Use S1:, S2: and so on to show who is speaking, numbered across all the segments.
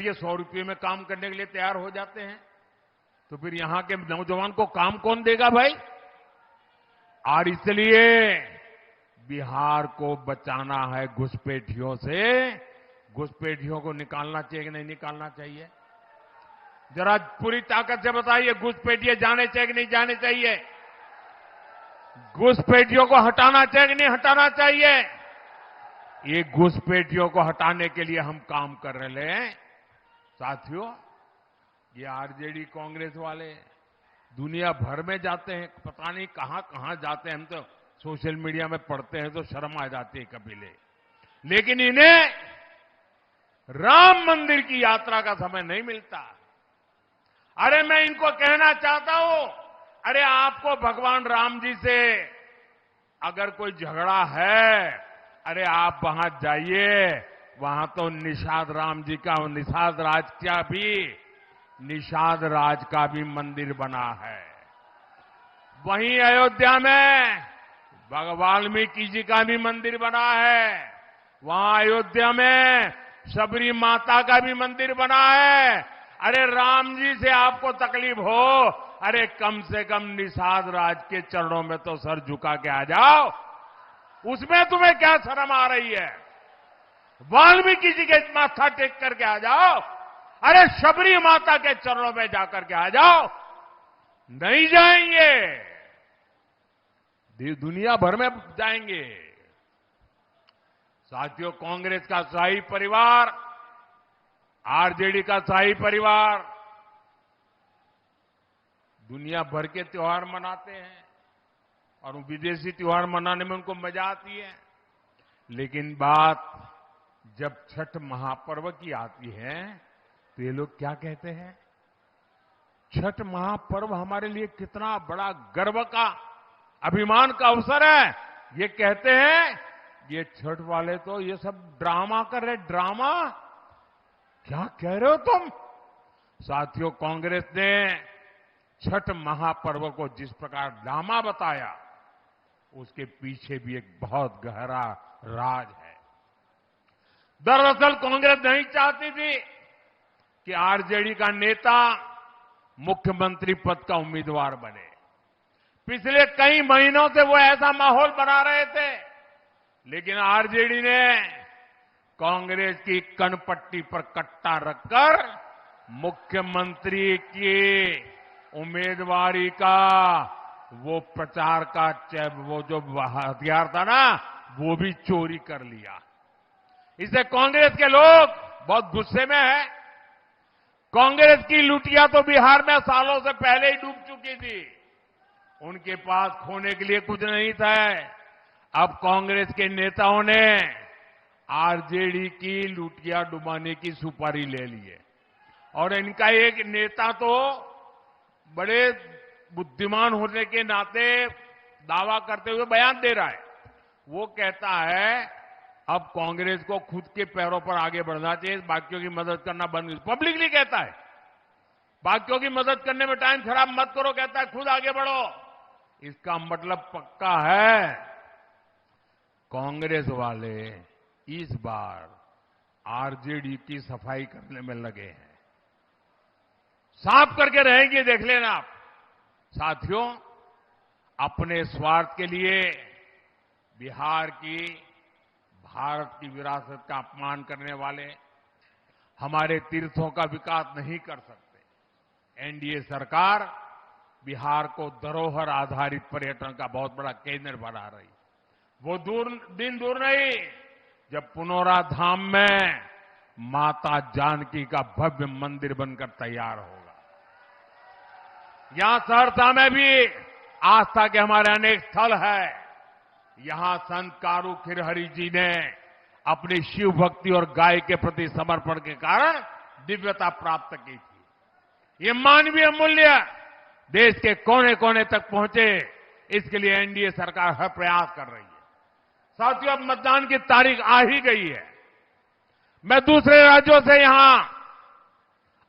S1: ये 100 रुपये में काम करने के लिए तैयार हो जाते हैं, तो फिर यहां के नौजवान को काम कौन देगा भाई? और इसलिए बिहार को बचाना है घुसपैठियों से। घुसपैठियों को निकालना चाहिए कि नहीं निकालना चाहिए? जरा पूरी ताकत से बताइए, घुसपैठिए जाने चाहिए कि नहीं जाने चाहिए? घुसपैठियों को हटाना चाहिए कि नहीं हटाना चाहिए? ये घुसपैठियों को हटाने के लिए हम काम कर रहे हैं। साथियों, ये आरजेडी कांग्रेस वाले दुनिया भर में जाते हैं, पता नहीं कहां कहां जाते हैं। हम तो सोशल मीडिया में पढ़ते हैं तो शर्म आ जाती है कभी। लेकिन इन्हें राम मंदिर की यात्रा का समय नहीं मिलता। अरे मैं इनको कहना चाहता हूं, अरे आपको भगवान राम जी से अगर कोई झगड़ा है, अरे आप वहां जाइए, वहां तो निषाद राम जी का, निषाद राज का भी मंदिर बना है। वहीं अयोध्या में वाल्मीकि जी का भी मंदिर बना है। वहां अयोध्या में सबरी माता का भी मंदिर बना है। अरे राम जी से आपको तकलीफ हो, अरे कम से कम निषाद राज के चरणों में तो सर झुका के आ जाओ। उसमें तुम्हें क्या शर्म आ रही है? वाल्मीकि जी के माथा टेक करके आ जाओ। अरे शबरी माता के चरणों में जाकर के आ जाओ। नहीं जाएंगे, दुनिया भर में जाएंगे। साथियों, कांग्रेस का शाही परिवार, आरजेडी का शाही परिवार दुनिया भर के त्योहार मनाते हैं और विदेशी त्योहार मनाने में उनको मजा आती है। लेकिन बात जब छठ महापर्व की आती है तो ये लोग क्या कहते हैं? छठ महापर्व हमारे लिए कितना बड़ा गर्व का, अभिमान का अवसर है। ये कहते हैं ये छठ वाले तो ये सब ड्रामा कर रहे। ड्रामा? क्या कह रहे हो तुम? साथियों, कांग्रेस ने छठ महापर्व को जिस प्रकार ड्रामा बताया, उसके पीछे भी एक बहुत गहरा राज है। दरअसल कांग्रेस नहीं चाहती थी कि आरजेडी का नेता मुख्यमंत्री पद का उम्मीदवार बने। पिछले कई महीनों से वो ऐसा माहौल बना रहे थे, लेकिन आरजेडी ने कांग्रेस की कनपट्टी पर कट्टा रखकर मुख्यमंत्री की उम्मीदवारी का वो प्रचार का वो जो हथियार था ना, वो भी चोरी कर लिया। इससे कांग्रेस के लोग बहुत गुस्से में हैं। कांग्रेस की लुटिया तो बिहार में सालों से पहले ही डूब चुकी थी। उनके पास खोने के लिए कुछ नहीं था। अब कांग्रेस के नेताओं ने आरजेडी की लुटिया डुबाने की सुपारी ले ली है। और इनका एक नेता तो बड़े बुद्धिमान होने के नाते दावा करते हुए बयान दे रहा है। वो कहता है अब कांग्रेस को खुद के पैरों पर आगे बढ़ना चाहिए, बाकियों की मदद करना बंद। पब्लिकली कहता है, बाकियों की मदद करने में टाइम खराब मत करो, कहता है खुद आगे बढ़ो। इसका मतलब पक्का है, कांग्रेस वाले इस बार आरजेडी की सफाई करने में लगे हैं। साफ करके रहेंगे, देख लेना आप। साथियों, अपने स्वार्थ के लिए बिहार की, भारत की विरासत का अपमान करने वाले हमारे तीर्थों का विकास नहीं कर सकते। एनडीए सरकार बिहार को धरोहर आधारित पर्यटन का बहुत बड़ा केंद्र बना रही। वो दिन दूर नहीं जब पुनौरा धाम में माता जानकी का भव्य मंदिर बनकर तैयार होगा। यहां सहरसा में भी आस्था के हमारे अनेक स्थल है। यहां संत कारू खिरहरी जी ने अपनी शिव भक्ति और गाय के प्रति समर्पण के कारण दिव्यता प्राप्त की थी। ये मानवीय मूल्य देश के कोने कोने तक पहुंचे, इसके लिए एनडीए सरकार हर प्रयास कर रही है। साथियों, अब मतदान की तारीख आ ही गई है। मैं दूसरे राज्यों से यहां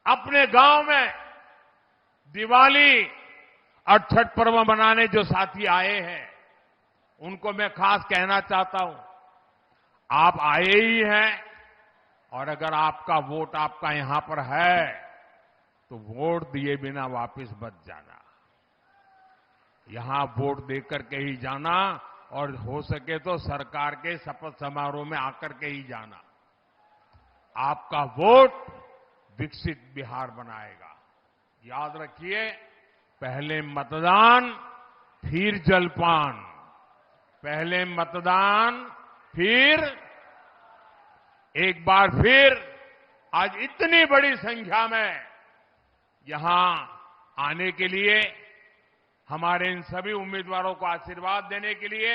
S1: अपने गांव में दिवाली और छठ पर्व मनाने जो साथी आए हैं, उनको मैं खास कहना चाहता हूं, आप आए ही हैं और अगर आपका वोट आपका यहां पर है तो वोट दिए बिना वापस मत जाना। यहां वोट देकर के ही जाना और हो सके तो सरकार के शपथ समारोह में आकर के ही जाना। आपका वोट विकसित बिहार बनाएगा। याद रखिए, पहले मतदान फिर जलपान, पहले मतदान फिर। एक बार फिर आज इतनी बड़ी संख्या में यहां आने के लिए, हमारे इन सभी उम्मीदवारों को आशीर्वाद देने के लिए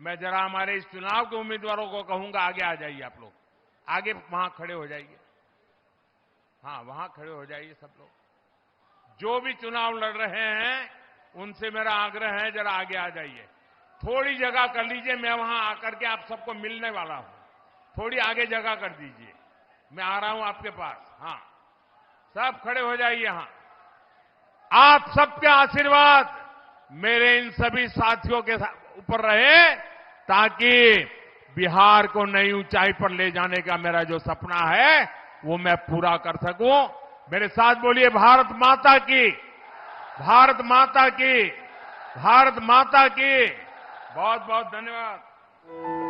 S1: मैं जरा हमारे इस चुनाव के उम्मीदवारों को कहूंगा, आगे आ जाइए आप लोग, आगे वहां खड़े हो जाइए। हाँ, वहां खड़े हो जाइए सब लोग। जो भी चुनाव लड़ रहे हैं उनसे मेरा आग्रह है, जरा आगे आ जाइए। थोड़ी जगह कर लीजिए, मैं वहां आकर के आप सबको मिलने वाला हूं। थोड़ी आगे जगह कर दीजिए, मैं आ रहा हूं आपके पास। हाँ, सब खड़े हो जाइए। यहां आप सबके आशीर्वाद मेरे इन सभी साथियों के ऊपर रहे, ताकि बिहार को नई ऊंचाई पर ले जाने का मेरा जो सपना है वो मैं पूरा कर सकूं। मेरे साथ बोलिए, भारत माता की, भारत माता की, भारत माता की। बहुत बहुत धन्यवाद।